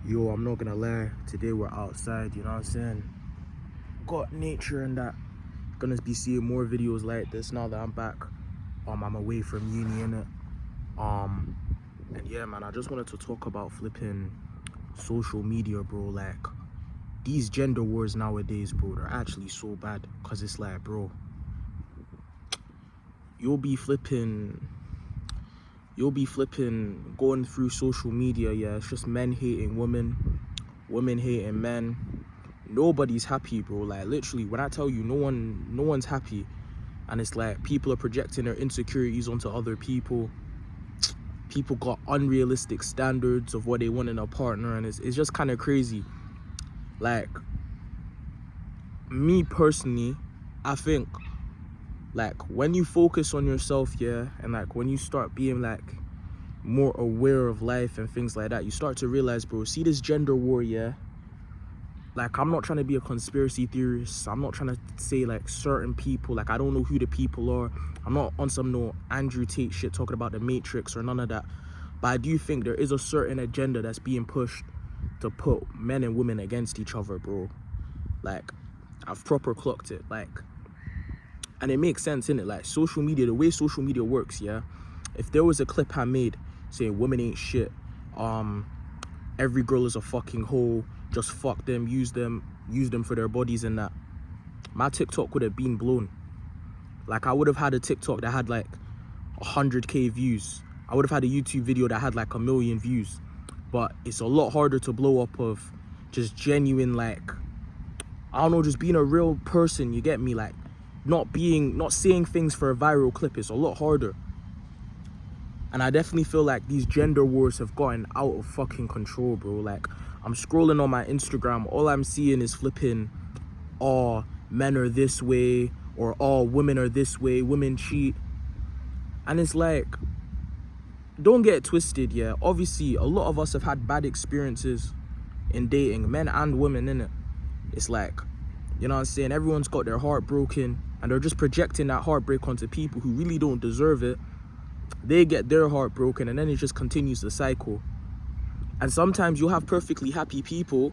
Yo, I'm not gonna lie, today we're outside, you know what I'm saying? Got nature and that. Gonna be seeing more videos like this now that I'm back. I'm away from uni, innit? And yeah, man, I just wanted to talk about flipping social media, bro. Like, these gender wars nowadays, bro, they're actually so bad. Cause it's like, bro, you'll be flipping going through social media, yeah, it's just men hating women, women hating men. Nobody's happy, bro. Like, literally, when I tell you no one's happy, and it's like people are projecting their insecurities onto other people. People got unrealistic standards of what they want in a partner, and it's just kind of crazy. Like, me personally, I think, like, when you focus on yourself, yeah, and like when you start being like more aware of life and things like that, you start to realize, bro, see this gender war, yeah, like, I'm not trying to be a conspiracy theorist. I'm not trying to say like certain people, like, I don't know who the people are. I'm not on some no Andrew Tate shit talking about the Matrix or none of that, but I do think there is a certain agenda that's being pushed to put men and women against each other, bro. Like, I've proper clocked it, like, and it makes sense, innit? Like, social media, the way social media works, yeah, if there was a clip I made saying women ain't shit, every girl is a fucking hoe, just fuck them, use them for their bodies and that, my TikTok would have been blown. Like, I would have had a TikTok that had like 100k views. I would have had a YouTube video that had like 1 million views. But it's a lot harder to blow up of just genuine, like, I don't know, just being a real person, you get me? Like, not saying things for a viral clip is a lot harder. And I definitely feel like these gender wars have gotten out of fucking control, bro. Like, I'm scrolling on my Instagram, all I'm seeing is flipping, oh, men are this way, or oh, women are this way, women cheat. And it's like, don't get it twisted, yeah. Obviously, a lot of us have had bad experiences in dating, men and women, innit? It's like, you know what I'm saying? Everyone's got their heart broken, and they're just projecting that heartbreak onto people who really don't deserve it. They get their heart broken, and then it just continues the cycle. And sometimes you'll have perfectly happy people,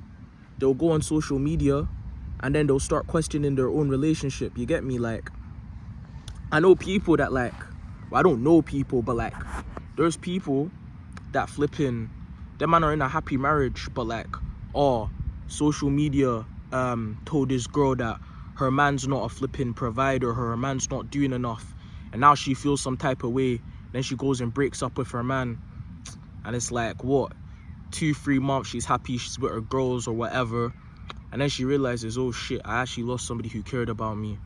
they'll go on social media, and then they'll start questioning their own relationship, you get me? Like, I know people that, like, well, I don't know people, but like, there's people that flipping, them man are in a happy marriage, but like, oh, social media told this girl that her man's not a flipping provider, her man's not doing enough, and now she feels some type of way. Then she goes and breaks up with her man, and it's like, what, 2-3 months she's happy, she's with her girls or whatever, and then she realizes, oh shit, I actually lost somebody who cared about me.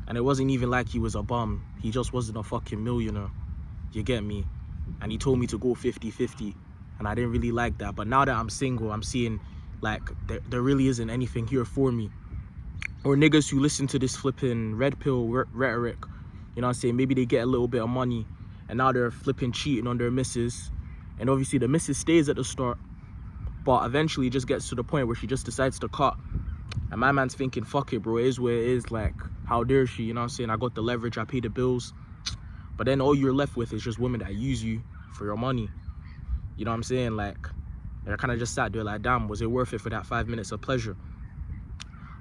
And it wasn't even like he was a bum, he just wasn't a fucking millionaire, you get me? And he told me to go 50-50, and I didn't really like that. But now that I'm single, I'm seeing like there really isn't anything here for me. Or niggas who listen to this flipping red pill rhetoric, you know what I'm saying? Maybe they get a little bit of money, and now they're flipping cheating on their missus, and obviously the missus stays at the start, but eventually it just gets to the point where she just decides to cut. And my man's thinking, fuck it, bro, it is what it is. Like, how dare she, you know what I'm saying? I got the leverage, I pay the bills. But then all you're left with is just women that use you for your money. You know what I'm saying? Like, they're kind of just sat there like, damn, was it worth it for that 5 minutes of pleasure?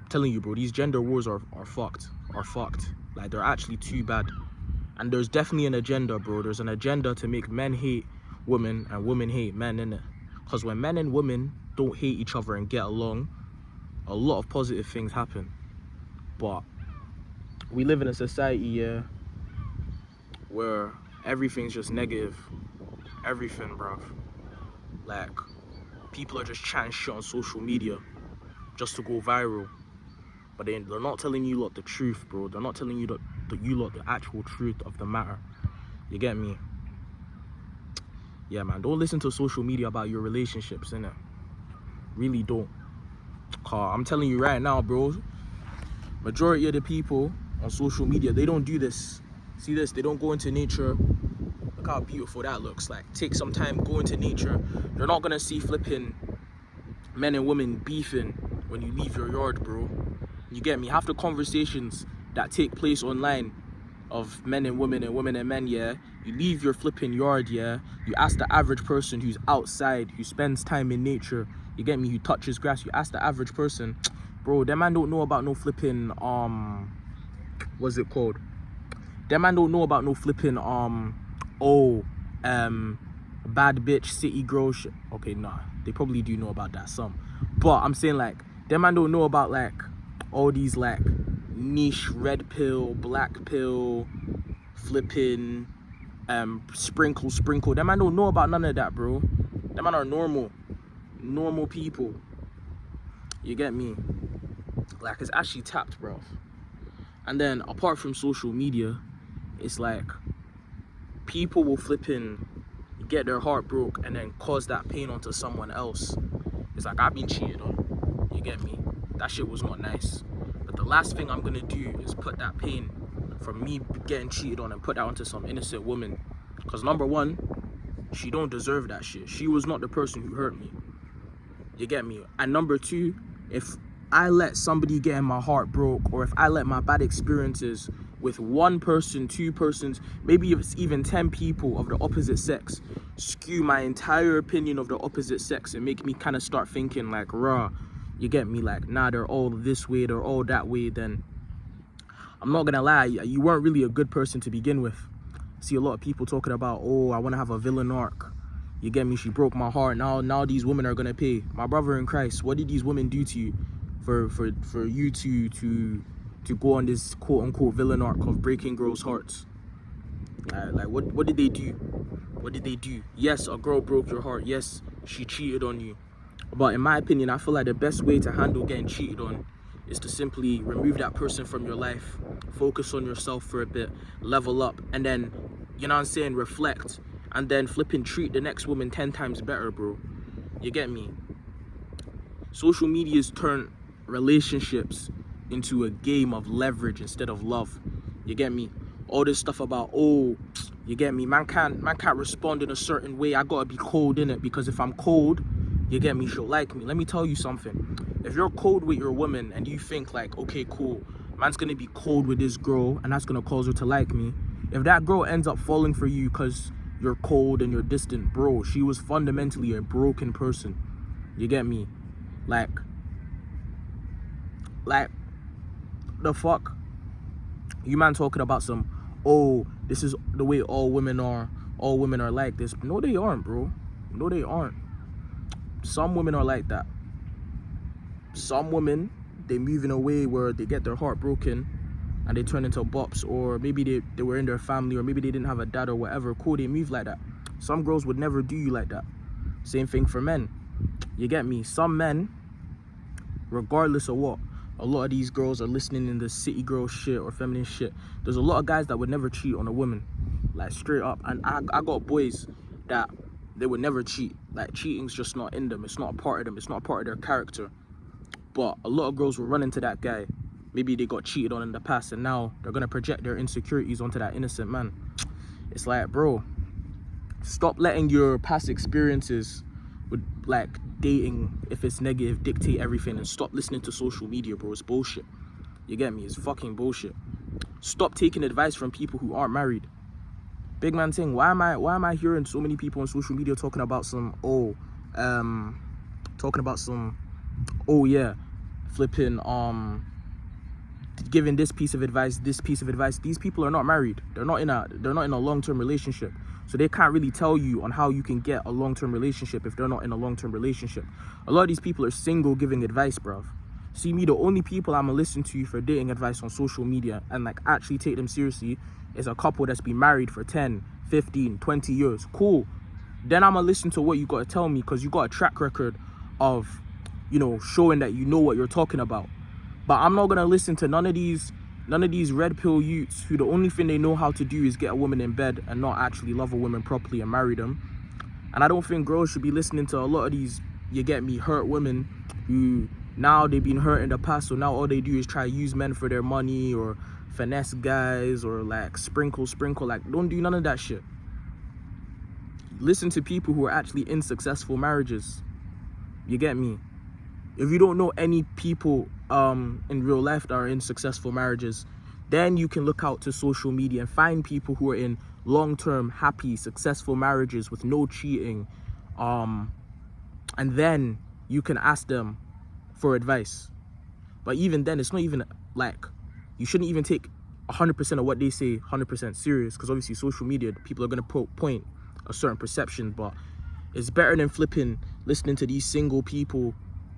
I'm telling you, bro, these gender wars are fucked. Like, they're actually too bad. And there's definitely an agenda, bro. There's an agenda to make men hate women and women hate men, innit? Because when men and women don't hate each other and get along, a lot of positive things happen. But we live in a society, yeah, where everything's just negative. Everything, bruv. Like, people are just chatting shit on social media just to go viral. But they're not telling you lot the truth, bro. They're not telling you the actual truth of the matter. You get me? Yeah, man, don't listen to social media about your relationships, innit? Really don't. Cause I'm telling you right now, bro, majority of the people on social media, they don't do this. See this? They don't go into nature. Look how beautiful that looks. Like, take some time, go into nature. You're not gonna see flipping men and women beefing when you leave your yard, bro. You get me? Half the conversations that take place online, of men and women and men, yeah, you leave your flipping yard, yeah, you ask the average person who's outside, who spends time in nature, you get me, who touches grass, you ask the average person, bro, them man don't know about no flipping, what's it called? Them man don't know about no flipping, bad bitch, city girl shit. Okay, nah, they probably do know about that, some. But I'm saying, like, them man don't know about, like, all these, like, niche red pill, black pill, flipping, sprinkle. Them man don't know about none of that, bro. Them man are normal people. You get me? Like, it's actually tapped, bro. And then, apart from social media, it's like, people will flipping get their heart broke and then cause that pain onto someone else. It's like, I've been cheated on. You get me? That shit was not nice. But the last thing I'm gonna do is put that pain from me getting cheated on and put that onto some innocent woman. Because number one, she don't deserve that shit. She was not the person who hurt me. You get me? And number two, if I let somebody get in my heart broke, or if I let my bad experiences with one person, two persons, maybe if it's even 10 people of the opposite sex, skew my entire opinion of the opposite sex and make me kind of start thinking like, rah, you get me, like, nah, they're all this way, they're all that way, then I'm not gonna lie, you weren't really a good person to begin with. See a lot of people talking about, oh, I want to have a villain arc. You get me? She broke my heart. Now these women are gonna pay. My brother in Christ, what did these women do to you for you to go on this quote unquote villain arc of breaking girls' hearts? Like what did they do? What did they do? Yes, a girl broke your heart. Yes, she cheated on you. But in my opinion, I feel like the best way to handle getting cheated on is to simply remove that person from your life, focus on yourself for a bit, level up, and then, you know what I'm saying, reflect, and then flipping treat the next woman 10 times better, bro. You get me? Social media's turned relationships into a game of leverage instead of love. You get me? All this stuff about, oh, you get me, man can't respond in a certain way. I gotta be cold in it, because if I'm cold, you get me, she'll like me. Let me tell you something. If you're cold with your woman and you think like, okay, cool, man's gonna be cold with this girl and that's gonna cause her to like me, if that girl ends up falling for you because you're cold and you're distant, bro, she was fundamentally a broken person. You get me? Like the fuck? You man talking about some, oh, this is the way all women are like this. No, they aren't, bro. No, they aren't. Some women are like that. Some women, they move in a way where they get their heart broken and they turn into bops, or maybe they were in their family, or maybe they didn't have a dad or whatever. Cool, they move like that. Some girls would never do you like that. Same thing for men. You get me? Some men, regardless of what, a lot of these girls are listening in the city girl shit or feminine shit. There's a lot of guys that would never cheat on a woman, like straight up. And I got boys that they would never cheat. Like, cheating's just not in them. It's not a part of them. It's not a part of their character. But a lot of girls will run into that guy. Maybe they got cheated on in the past and now they're gonna project their insecurities onto that innocent man. It's like, bro, stop letting your past experiences with, like, dating, if it's negative, dictate everything, and stop listening to social media, bro. It's bullshit. You get me? It's fucking bullshit. Stop taking advice from people who aren't married. Big man thing, why am I hearing so many people on social media talking about some, flipping, giving this piece of advice. These people are not married. They're not in a long-term relationship. So they can't really tell you on how you can get a long-term relationship if they're not in a long-term relationship. A lot of these people are single giving advice, bruv. See, me, the only people I'm gonna listen to for dating advice on social media and like actually take them seriously is a couple that's been married for 10, 15, 20 years. Cool. Then I'm gonna listen to what you gotta tell me, because you got a track record of, you know, showing that you know what you're talking about. But I'm not gonna listen to none of these red pill youths who the only thing they know how to do is get a woman in bed and not actually love a woman properly and marry them. And I don't think girls should be listening to a lot of these, you get me, hurt women who now they've been hurt in the past, so now all they do is try to use men for their money or finesse guys or like sprinkle. Like, don't do none of that shit. Listen to people who are actually in successful marriages. You get me? If you don't know any people in real life that are in successful marriages, then you can look out to social media and find people who are in long-term, happy, successful marriages with no cheating. And then you can ask them for advice. But even then, it's not even like, you shouldn't even take 100% of what they say 100% serious, because obviously social media, people are going to point a certain perception. But it's better than listening to these single people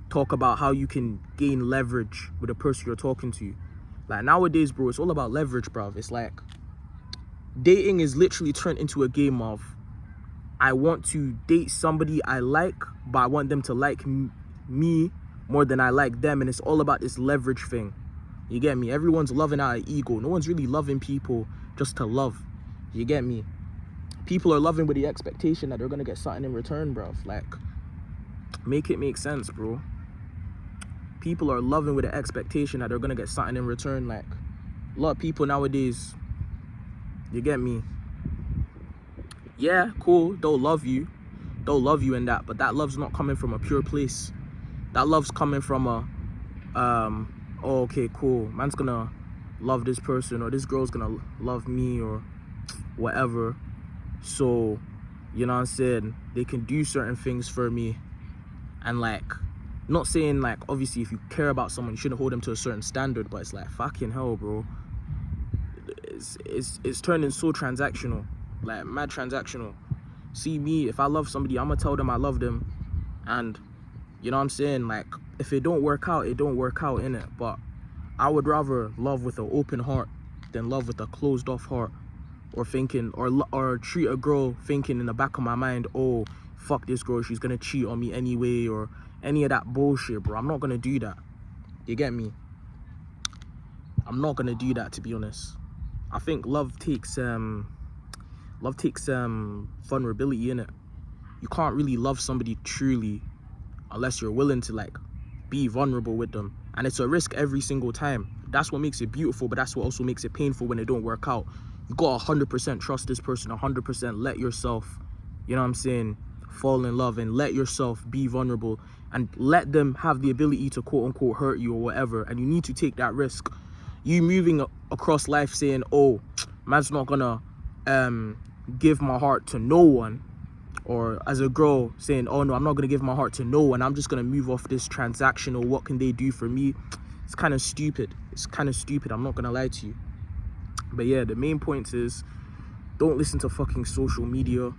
talk about how you can gain leverage with the person you're talking to. Like nowadays, bro, it's all about leverage, bruv. It's like dating is literally turned into a game of, I want to date somebody I like, but I want them to like me more than I like them. And it's all about this leverage thing. You get me? Everyone's loving out of ego. No one's really loving people just to love. You get me? People are loving with the expectation that they're gonna get something in return, bruv. Like, make it make sense, bro. People are loving with the expectation that they're gonna get something in return. Like, a lot of people nowadays, you get me? Yeah, cool, they'll love you in that, but that love's not coming from a pure place. That love's coming from a oh, okay, cool, man's gonna love this person, or this girl's gonna love me, or whatever, so, you know what I'm saying, they can do certain things for me. And like, not saying like, obviously if you care about someone, you shouldn't hold them to a certain standard, but it's like, fucking hell, bro, it's turning so transactional, like mad transactional. See, me, if I love somebody, I'm gonna tell them I love them, and you know what I'm saying, like, if it don't work out, it don't work out, innit? But I would rather love with an open heart than love with a closed off heart, or thinking, or treat a girl thinking in the back of my mind, oh, fuck this girl, she's gonna cheat on me anyway, or any of that bullshit, bro. I'm not gonna do that. You get me? I'm not gonna do that, to be honest. I think love takes vulnerability in it. You can't really love somebody truly unless you're willing to like be vulnerable with them, and it's a risk every single time. That's what makes it beautiful, but that's what also makes it painful when it don't work out. You gotta 100% trust this person, 100% let yourself, you know what I'm saying, fall in love, and let yourself be vulnerable, and let them have the ability to quote unquote hurt you or whatever. And you need to take that risk. You moving across life saying, oh, man's not gonna give my heart to no one, or as a girl saying, oh no, I'm not gonna give my heart to no one, I'm just gonna move off this transactional, what can they do for me? It's kind of stupid. I'm not gonna lie to you. But yeah, the main point is, don't listen to fucking social media.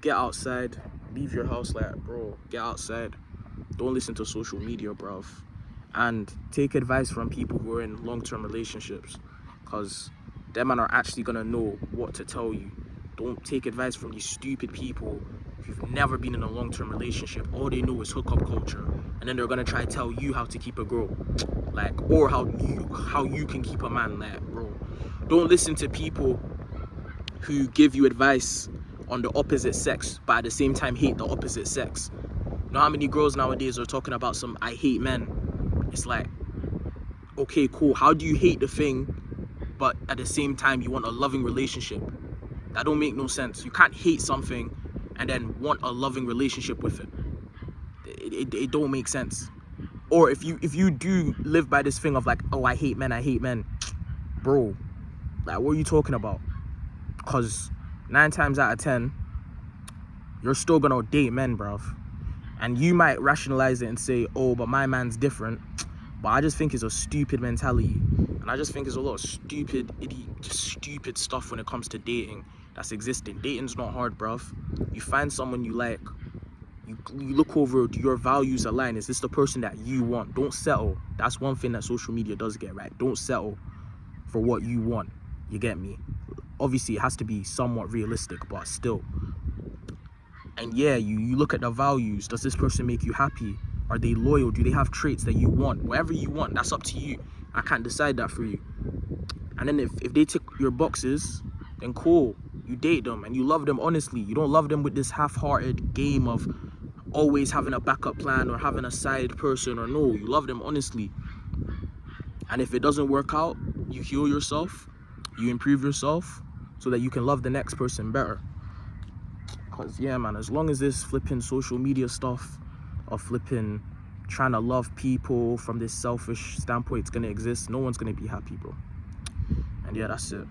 Get outside, leave your house, like, bro, get outside. Don't listen to social media, bruv. And take advice from people who are in long-term relationships, because them man are actually gonna know what to tell you. Don't take advice from these stupid people who've never been in a long-term relationship. All they know is hookup culture, and then they're gonna try to tell you how to keep a girl, like, or how you can keep a man. Like, bro, don't listen to people who give you advice on the opposite sex, but at the same time hate the opposite sex. You know how many girls nowadays are talking about some I hate men? It's like, okay, cool, how do you hate the thing, but at the same time you want a loving relationship? That don't make no sense. You can't hate something and then want a loving relationship with it. It don't make sense. Or if you do live by this thing of like, oh, I hate men, bro, like, what are you talking about? Because 9 times out of 10, you're still gonna date men, bruv. And you might rationalize it and say, oh, but my man's different. But I just think it's a stupid mentality. And I just think there's a lot of stupid stuff when it comes to dating that's existing. Dating's not hard, bruv. You find someone you like. You look over, do your values align? Is this the person that you want? Don't settle. That's one thing that social media does get right. Don't settle for what you want. You get me? Obviously, it has to be somewhat realistic, but still. And yeah, you look at the values. Does this person make you happy? Are they loyal? Do they have traits that you want? Whatever you want, that's up to you. I can't decide that for you. And then if they tick your boxes, then cool. You date them and you love them honestly. You don't love them with this half-hearted game of always having a backup plan or having a side person, or no, you love them honestly. And if it doesn't work out, you heal yourself, you improve yourself so that you can love the next person better. Because yeah, man, as long as this flipping social media stuff of flipping trying to love people from this selfish standpoint is gonna exist, no one's gonna be happy, bro. And yeah, that's it.